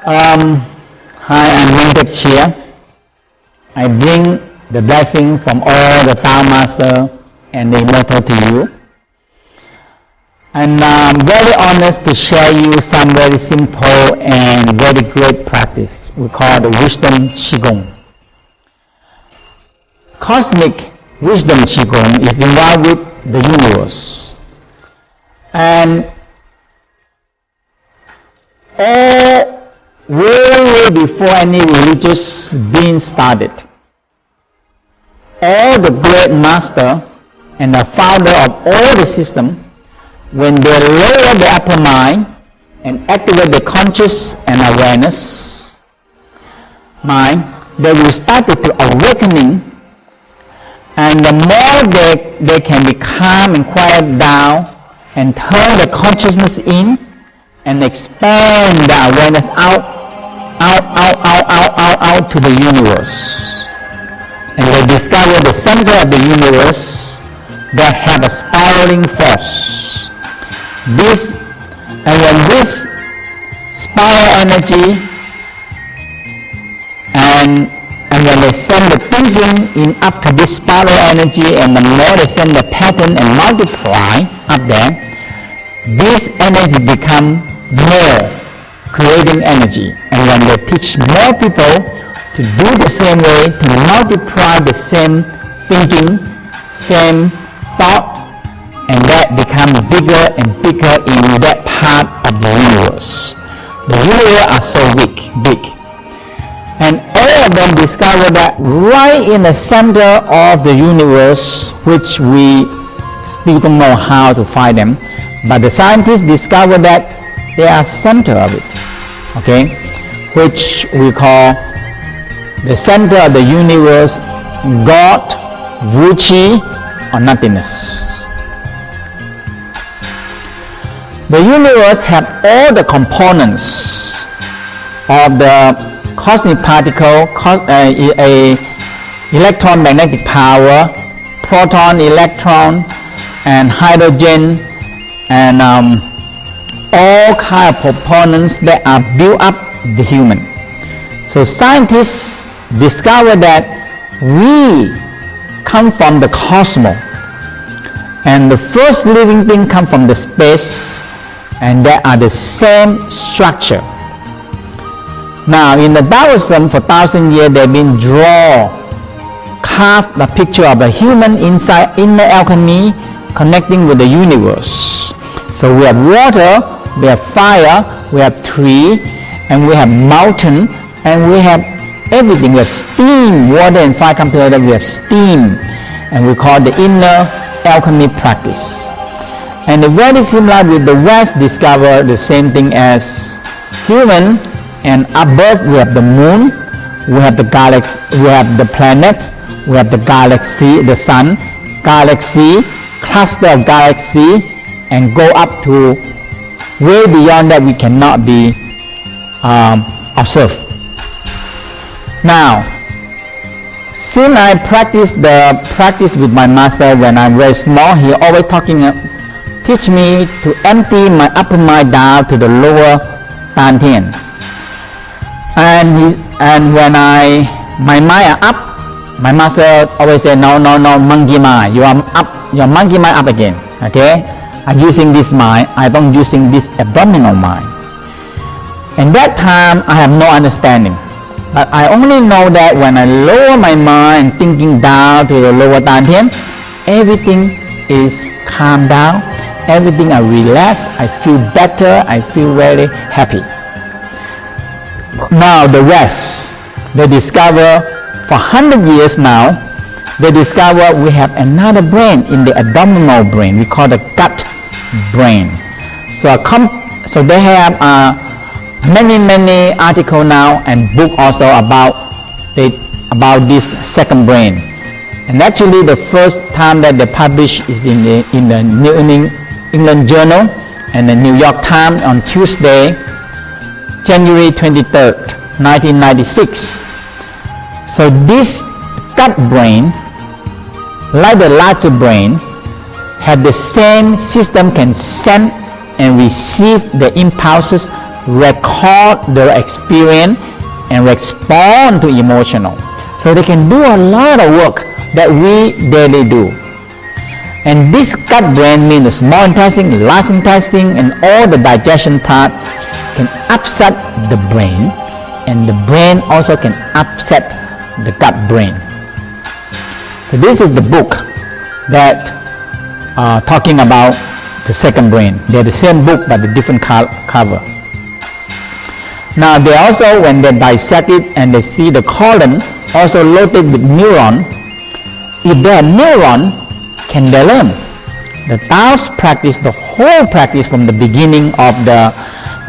Hi, I'm Rinpoche Chia. I bring the blessing from all the Tao Master and the Immortal to you. And I'm very honored to share you some very simple and very great practice we call the Wisdom Qigong. Cosmic Wisdom Qigong is involved with the universe. And way before any religious being started, all the great master and the founder of all the system, when they lower the upper mind and activate the conscious and awareness mind, they will start to awakening, and the more they can be calm and quiet down and turn the consciousness in and expand the awareness out to the universe. And they discover the center of the universe that have a spiraling force. And when this spiral energy and when they send the thinking in up to this spiral energy, and the more they send the pattern and multiply up there, this energy become more creating energy. And when they teach more people to do the same way, to multiply the same thinking, same thought, and that becomes bigger and bigger in that part of the universe. The universe are so big. And all of them discover that right in the center of the universe, which we still don't know how to find them, but the scientists discover that they are center of it, okay, which we call the center of the universe, God, Wuchi, or nothingness. The universe have all the components of the cosmic particle, electromagnetic power, proton, electron, and hydrogen, and all kind of components that are built up the human. So scientists discover that we come from the cosmos, and the first living thing come from the space, and they are the same structure. Now in the Taoism, for 1,000 years they've been carved the picture of a human inside inner alchemy connecting with the universe. So we have water, we have fire, we have tree, and we have mountain, and we have everything. We have steam, water and fire come together, we have steam, and we call the inner alchemy practice. And very similar with the West, discover the same thing as human, and above we have the moon, we have the galaxy, we have the planets, we have the galaxy, the sun, galaxy, cluster of galaxy, and go up to way beyond that we cannot be observed. Now, since I practice with my master when I'm very small, he always teach me to empty my upper mind down to the lower Dantian. And when my mind are up, my master always say, no, monkey mind, you are up, your monkey mind up again, okay? I'm using this mind, I don't using this abdominal mind. And that time I have no understanding, but I only know that when I lower my mind, thinking down to the lower Dantian, everything is calm down, everything I relax, I feel better, I feel very happy. Now the West, they discover for 100 years now, they discover we have another brain in the abdominal brain, we call the gut brain. So they have many articles now and book also about this second brain. And actually the first time that they published is in the New England Journal and the New York Times on Tuesday, January 23rd, 1996. So this gut brain, like the larger brain, have the same system, can send and receive the impulses record their experience and respond to emotional. So they can do a lot of work that we daily do. And this gut brain means the small intestine, large intestine, and all the digestion part can upset the brain, and the brain also can upset the gut brain. So this is the book that talking about the second brain. They're the same book but the different cover. Now they also, when they dissect it and they see the colon also loaded with neuron, if they are neuron, can they learn? The Tao's practice, the whole practice from the beginning of the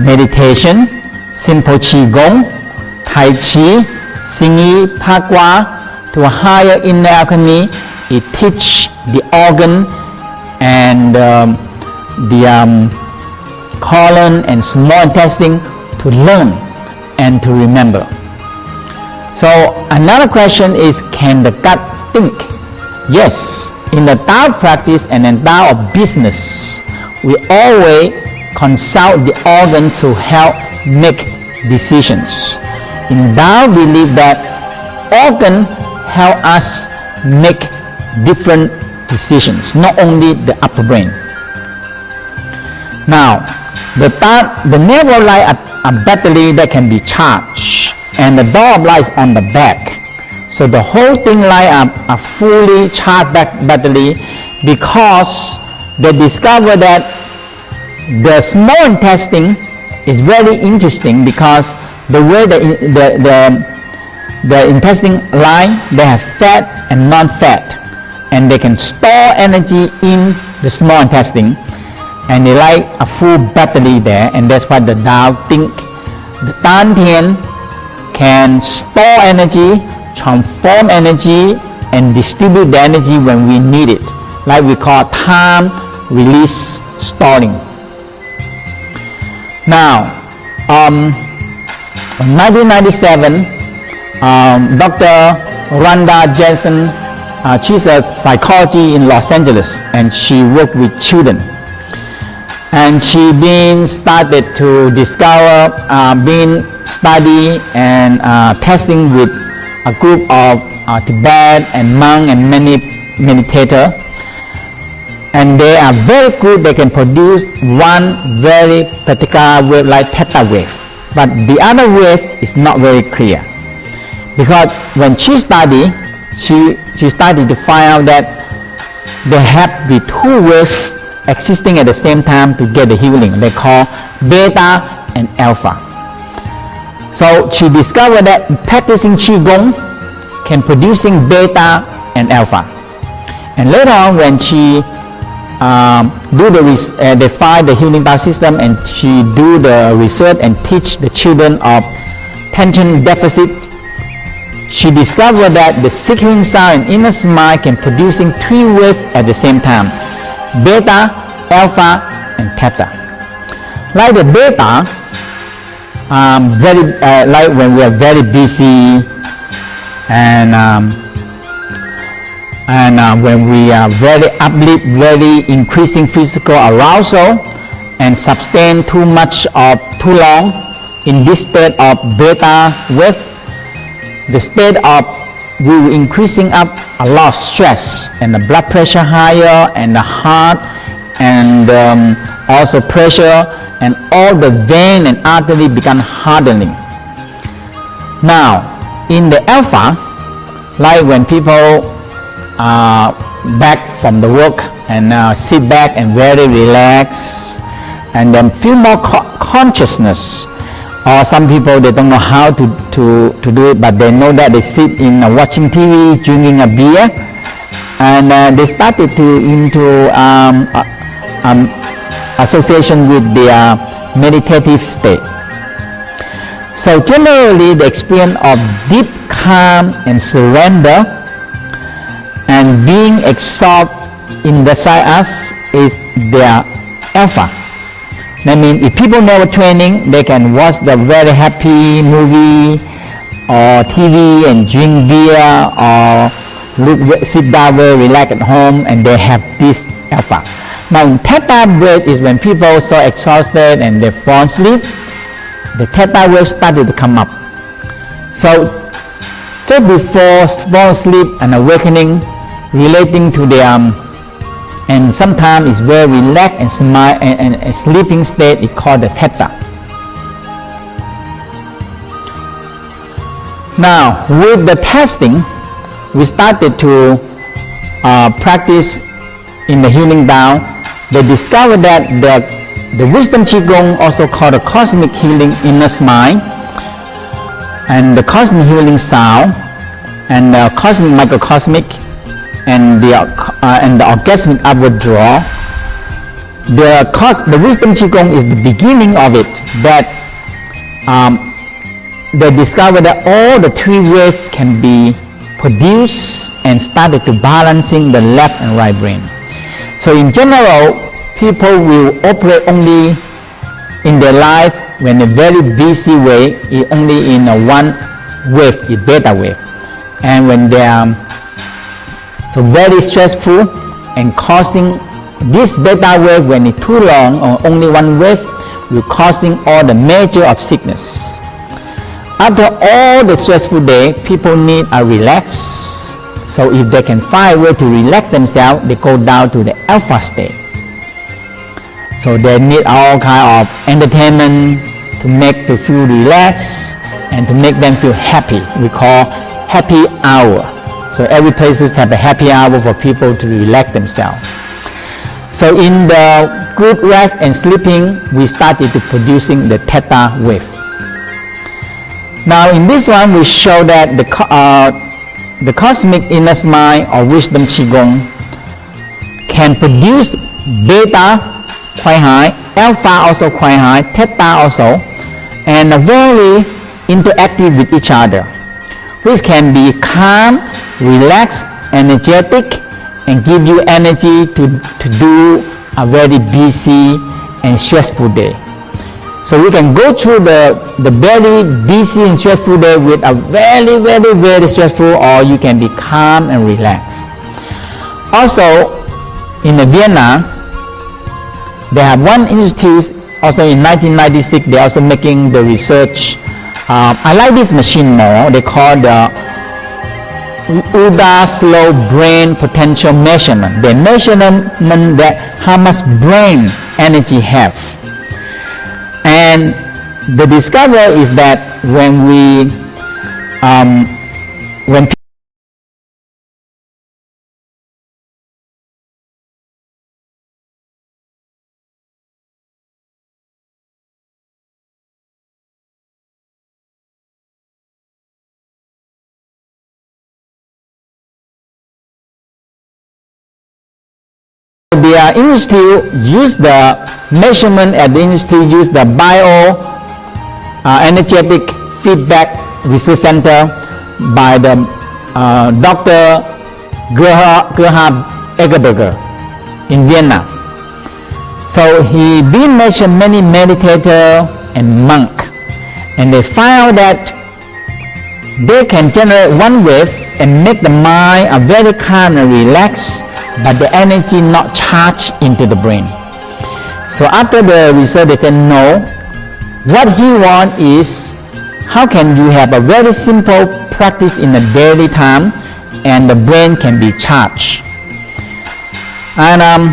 meditation, simple Qigong, Tai Chi, Xingyi, Pagua, to a higher inner alchemy, it teach the organ and the colon and small intestine to learn and to remember. So another question is, can the gut think? Yes, in the Tao practice and in Tao of business, we always consult the organ to help make decisions. In Tao, we believe that organ help us make different decisions, not only the upper brain. Now, the nerve light a battery that can be charged, and the door of light is on the back. So the whole thing light up a fully charged battery, because they discovered that the small intestine is very interesting, because the way the intestine line, they have fat and non-fat, and they can store energy in the small intestine, and they like a full battery there, and that's why the Tao think the Dantian can store energy, transform energy, and distribute the energy when we need it, like we call time release storing. Now, in 1997, Dr. Rhonda Jensen, she's a psychologist in Los Angeles, and she worked with children. And she been started to discover, been study and testing with a group of Tibet and monk and many meditators, and they are very good. They can produce one very particular wave like theta wave, but the other wave is not very clear, because when she studied, she started to find out that they have the two waves existing at the same time to get the healing. They call beta and alpha. So she discovered that practicing Qigong can producing beta and alpha. And later on, when she they find the healing Tao system, and she do the research and teach the children of attention deficit, she discovered that the seeking sound and inner smile can producing three waves at the same time: beta, alpha, and theta. Like the beta, like when we are very busy, and when we are very uplift, very increasing physical arousal, and sustain too much of too long in this state of beta wave, the state of we will increasing up a lot of stress, and the blood pressure higher, and the heart, and also pressure, and all the vein and artery become hardening. Now, in the alpha, like when people back from the work and sit back and very relaxed, and then feel more consciousness, or some people, they don't know how to do it, but they know that they sit in watching TV, drinking a beer, and they started into association with their meditative state. So generally, the experience of deep calm and surrender and being absorbed inside us is their alpha. That means if people never training, they can watch the very happy movie or TV and drink beer, or sit down very relaxed at home, and they have this alpha. Now, theta wave is when people are so exhausted and they fall asleep, the theta wave started to come up. So just before fall asleep and awakening, relating to the and sometimes it's very relaxed and smile and a sleeping state is called the theta. Now with the testing, we started to practice in the healing down. They discovered that the wisdom qigong, also called the cosmic healing inner mind, and the cosmic healing sound, and the cosmic microcosmic, and the orgasmic upward draw. The wisdom qigong is the beginning of it. That they discovered that all the three waves can be produced and started to balancing the left and right brain. So in general, people will operate only in their life when a very busy way is only in a one wave, is beta wave. And when they are so very stressful and causing this beta wave, when it's too long or only one wave, will causing all the major of sickness. After all the stressful day, people need a relax. So if they can find a way to relax themselves, they go down to the alpha state. So they need all kind of entertainment to make them feel relaxed and to make them feel happy. We call happy hour. So every places have a happy hour for people to relax themselves. So in the good rest and sleeping, we started to producing the theta wave. Now in this one, we show that the cosmic inner mind or wisdom qigong can produce beta quite high, alpha also quite high, theta also, and very interactive with each other, which can be calm, relaxed, energetic, and give you energy to do a very busy and stressful day. So we can go through the very busy and stressful day with a very stressful, or you can be calm and relaxed. Also in Vienna, they have one institute, also in 1996, they're also making the research. I like this machine more. They call the UDA slow brain potential measurement. The measurement that how much brain energy have. And the discovery is that when the institute use the measurement at the institute, use the bio energetic feedback research center by the Dr. Gerhard Egerberger in Vienna. So he been measured many meditator and monk, and they found that they can generate one wave and make the mind a very calm and relaxed, but the energy not charged into the brain. So after the research, they said no. What he want is, how can you have a very simple practice in the daily time and the brain can be charged? And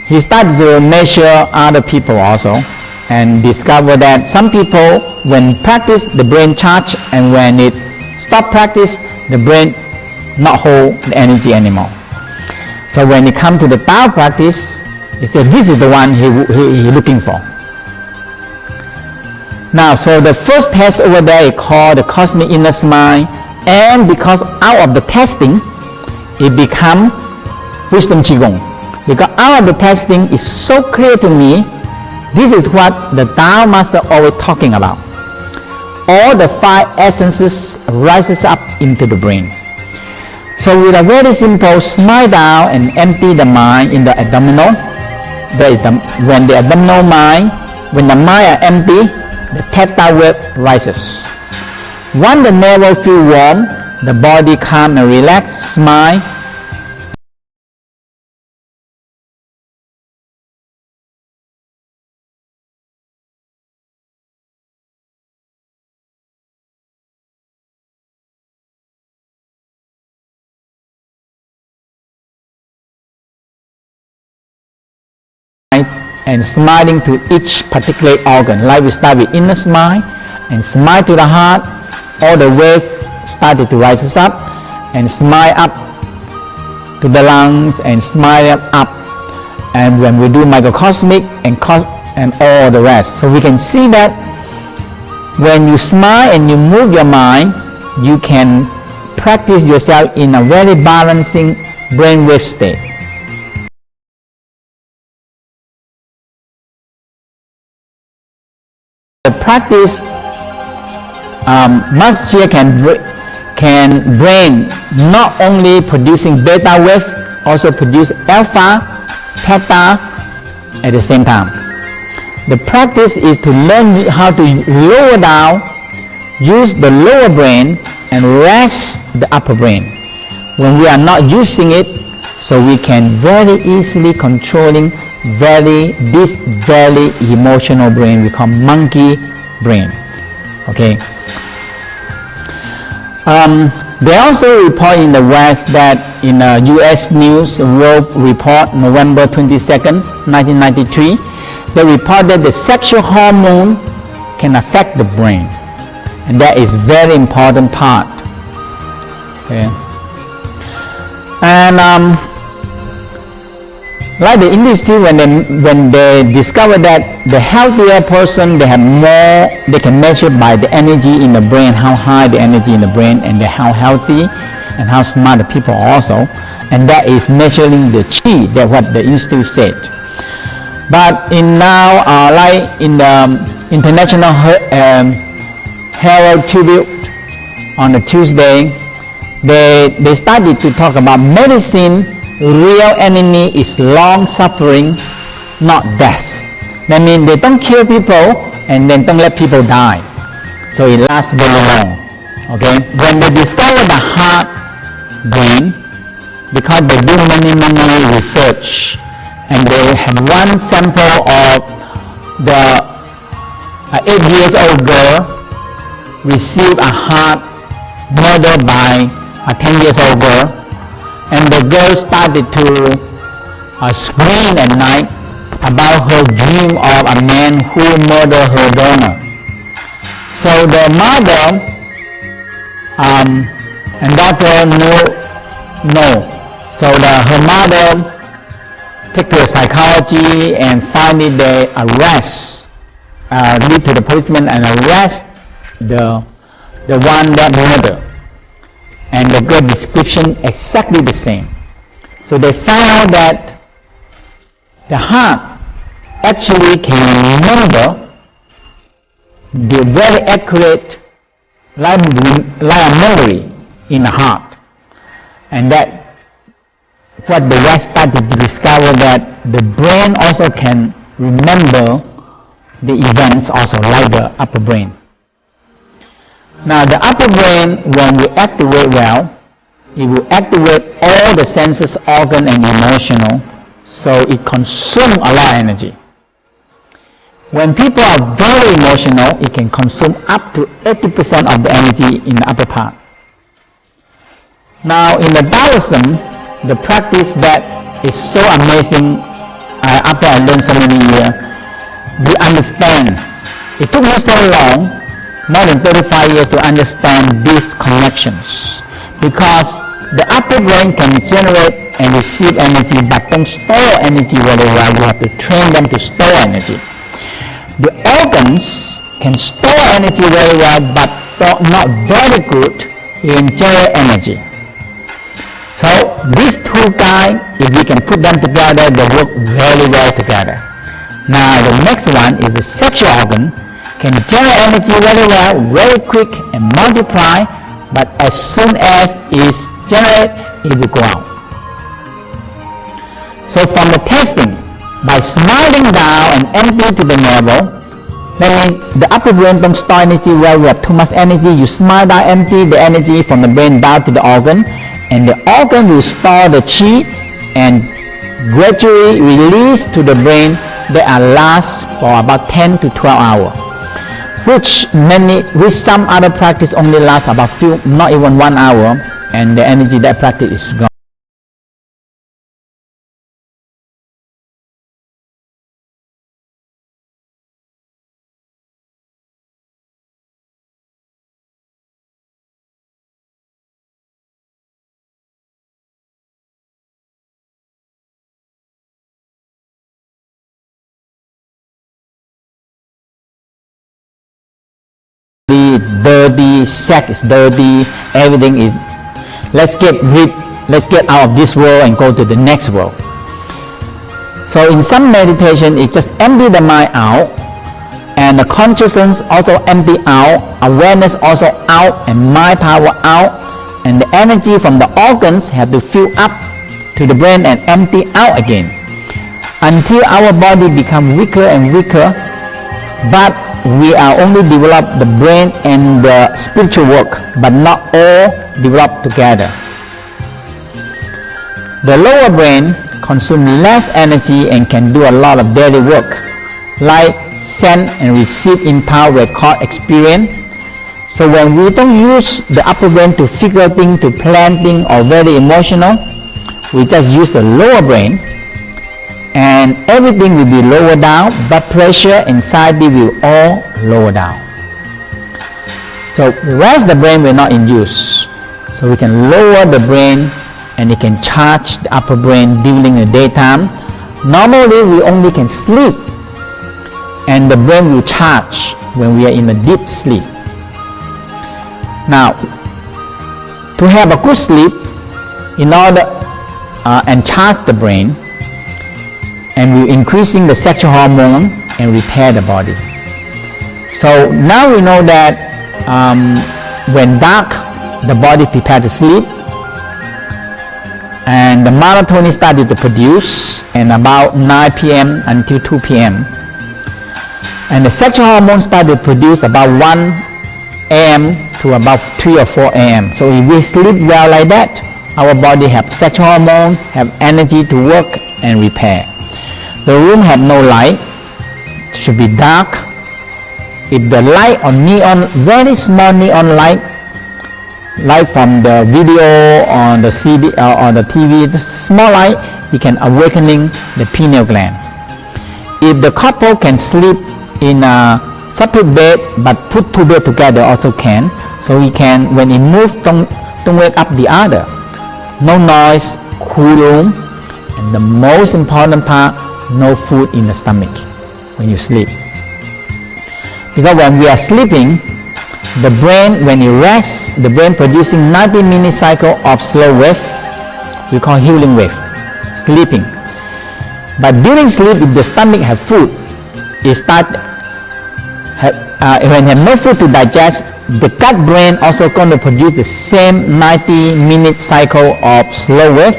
he started to measure other people also, and discovered that some people, when practice, the brain charge, and when it stop practice, the brain not hold the energy anymore. So when it come to the Tao practice, he said this is the one he looking for. Now, so the first test over there is called the cosmic inner mind, and because out of the testing, it become wisdom qigong. Because out of the testing is so clear to me, this is what the Tao master always talking about. All the five essences rises up into the brain. So with a very simple smile down and empty the mind in the abdominal, there is when the abdominal mind, when the mind are empty, the theta wave rises. Once the navel feel warm, the body calm and relaxed, smile, and smiling to each particular organ. Like we start with inner smile and smile to the heart, all the way started to rise us up, and smile up to the lungs and smile up. And when we do microcosmic and all the rest, so we can see that when you smile and you move your mind, you can practice yourself in a very balancing brainwave state. The practice Master can brain not only producing beta wave, also produce alpha, theta at the same time. The practice is to learn how to lower down, use the lower brain and rest the upper brain when we are not using it, so we can very easily controlling this very emotional brain we call monkey brain. Okay. They also report in the West that in a U.S. News World Report, November 22nd, 1993, they report that the sexual hormone can affect the brain, and that is very important part. Okay. And like the industry, when they discover that the healthier person, they can measure by the energy in the brain, how high the energy in the brain, and how healthy and how smart the people are also, and that is measuring the chi. That's what the institute said. But in now, like in the International Herald Tribune on the Tuesday, they started to talk about medicine. Real enemy is long suffering, not death. That means they don't kill people and then don't let people die, so it lasts very long. Okay. When they discover the heart brain, because they do many research, and they have one sample of the 8-year-old girl received a heart murdered by a 10-year-old girl. And the girl started to scream at night about her dream of a man who murdered her donor. So the mother and daughter no. So her mother took to psychology and finally they arrest, lead to the policeman and arrest the one that murdered. And the girl description exactly the same. So they found out that the heart actually can remember the very accurate like a memory in the heart. And that what the West started to discover, that the brain also can remember the events also like the upper brain. Now the upper brain, when we activate well, it will activate all the senses, organ and emotional, so it consumes a lot of energy. When people are very emotional, it can consume up to 80% of the energy in the upper part. Now in the Taoism, the practice that is so amazing, after I learned so many years, we understand. It took me so long, more than 35 years, to understand these connections, because the upper brain can generate and receive energy but don't store energy very well. You have to train them to store energy. The organs can store energy very well but not very good in generate energy. So these two guys, if we can put them together, they work very well together. Now the next one is the sexual organ. Can generate energy very well, very quick and multiply, but as soon as it's generated, it will go out. So from the testing, by smiling down and empty to the navel, that means the upper brain don't store energy well. We have too much energy. You smile down, empty the energy from the brain down to the organ, and the organ will store the chi and gradually release to the brain. That lasts for about 10 to 12 hours. Which some other practice only lasts about not even 1 hour, and the energy that practice is gone. dirty, sack is dirty, everything is, let's get out of this world and go to the next world. So in some meditation, it just empty the mind out, and the consciousness also empty out, awareness also out, and mind power out, and the energy from the organs have to fill up to the brain and empty out again, until our body become weaker and weaker, but we are only develop the brain and the spiritual work, but not all developed together. The lower brain consumes less energy and can do a lot of daily work, like send and receive impulse, record, experience. So when we don't use the upper brain to figure things, to plan things, or very emotional, we just use the lower brain, and everything will be lower down, blood pressure, anxiety will all lower down. So the rest of the brain will not in use. So we can lower the brain, and it can charge the upper brain during the daytime. Normally we only can sleep, and the brain will charge when we are in a deep sleep. Now, to have a good sleep, in order and charge the brain, and we're increasing the sexual hormone and repair the body. So now we know that when dark, the body prepared to sleep, and the melatonin started to produce, and about 9 p.m. until 2 p.m. and the sexual hormone started to produce about 1 a.m. to about 3 or 4 a.m. So if we sleep well like that, our body have sexual hormone, have energy to work and repair. The room have no light, should be dark. If the light on neon, very small neon light from the video on the CD or on the TV, the small light, it can awakening the pineal gland. If the couple can sleep in a separate bed but put two beds together also can, so he can, when he moves, don't wake up the other. No noise, cool room, and the most important part, no food in the stomach when you sleep. Because when we are sleeping, the brain, when it rests, the brain producing 90-minute cycle of slow wave, we call healing wave, sleeping. But during sleep, if the stomach have food, it start when have no food to digest, the gut brain also going to produce the same 90-minute cycle of slow wave,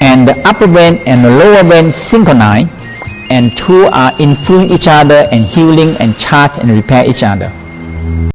and the upper brain and the lower brain synchronize, and two are influencing each other and healing and charge and repair each other.